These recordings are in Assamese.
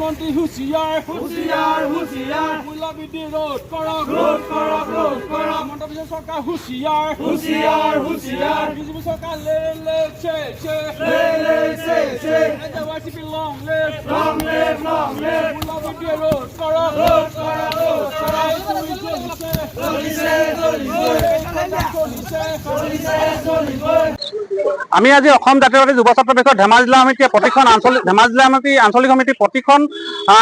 মন্ত্রী হুঁশিয়ার হুঁশিয়ার হুঁশিয়ার মূল্যবৃদ্ধি রোধ করক রোধ করক রোধ করক মন্ত্রী সরকার হুঁশিয়ার হুঁশিয়ার হুঁশিয়ার বিজেপি সরকার লে লে ছে ছে লে লে ছে ছে এজওয়াইসিপি লং লিভ মূল্যবৃদ্ধি রোধ করক রোধ করক রোধ করক আমি আজি অসম জাতীয়তাবাদী যুৱ ছাত্ৰ পৰিষদ ধেমাজি জিলা সমিতিয়ে প্ৰতিখন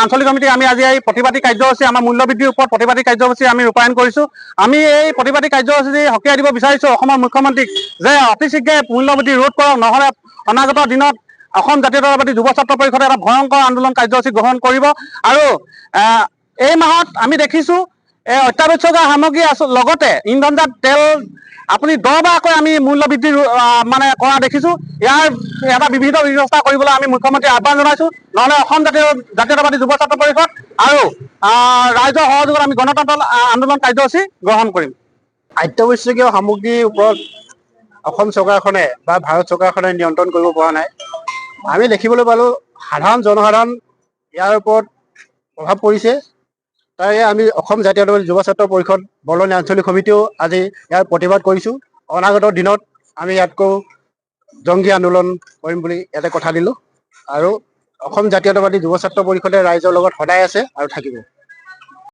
আঞ্চলিক সমিতি আমি আজি এই প্ৰতিবাদী কাৰ্যসূচী আমাৰ মূল্যবৃদ্ধিৰ ওপৰত প্ৰতিবাদী কাৰ্যসূচী আমি ৰূপায়ণ কৰিছোঁ। আমি এই প্ৰতিবাদী কাৰ্যসূচী সকীয়াই দিব বিচাৰিছোঁ অসমৰ মুখ্যমন্ত্ৰীক যে অতি শীঘ্ৰে মূল্যবৃদ্ধি ৰোধ কৰক, নহ'লে অনাগত দিনত অসম জাতীয়তাবাদী যুৱ ছাত্ৰ পৰিষদে এটা ভয়ংকৰ আন্দোলন কাৰ্যসূচী গ্ৰহণ কৰিব। আৰু এই মাহত আমি দেখিছোঁ অত্যাৱশ্যকীয় সামগ্ৰী লগতে ইন্ধনজাত তেল আপুনি 10 বাৰকৈ আমি মূল্য বৃদ্ধি মানে কৰা দেখিছোঁ। ইয়াৰ এটা বিবিধ ব্যৱস্থা কৰিবলৈ আমি মুখ্যমন্ত্ৰীক আহ্বান জনাইছোঁ, নহ'লে অসম জাতীয়তাবাদী যুৱ ছাত্ৰ পৰিষদ আৰু ৰাইজৰ সহযোগত আমি গণতন্ত্ৰ আন্দোলন কাৰ্যসূচী গ্ৰহণ কৰিম। অত্যাৱশ্যকীয় সামগ্ৰীৰ ওপৰত অসম চৰকাৰখনে বা ভাৰত চৰকাৰখনে নিয়ন্ত্ৰণ কৰিব পৰা নাই। আমি দেখিবলৈ পালোঁ সাধাৰণ জনসাধাৰণ ইয়াৰ ওপৰত প্ৰভাৱ পৰিছে। তাৰে আমি অসম জাতীয়তাবাদী যুৱ ছাত্ৰ পৰিষদ বৰলনি আঞ্চলিক সমিতিও আজি ইয়াৰ প্ৰতিবাদ কৰিছোঁ। অনাগত দিনত আমি ইয়াতকৈ জংগী আন্দোলন কৰিম বুলি ইয়াতে কথা দিলোঁ। আৰু অসম জাতীয়তাবাদী যুৱ ছাত্ৰ পৰিষদে ৰাইজৰ লগত সদায় আছে আৰু থাকিব।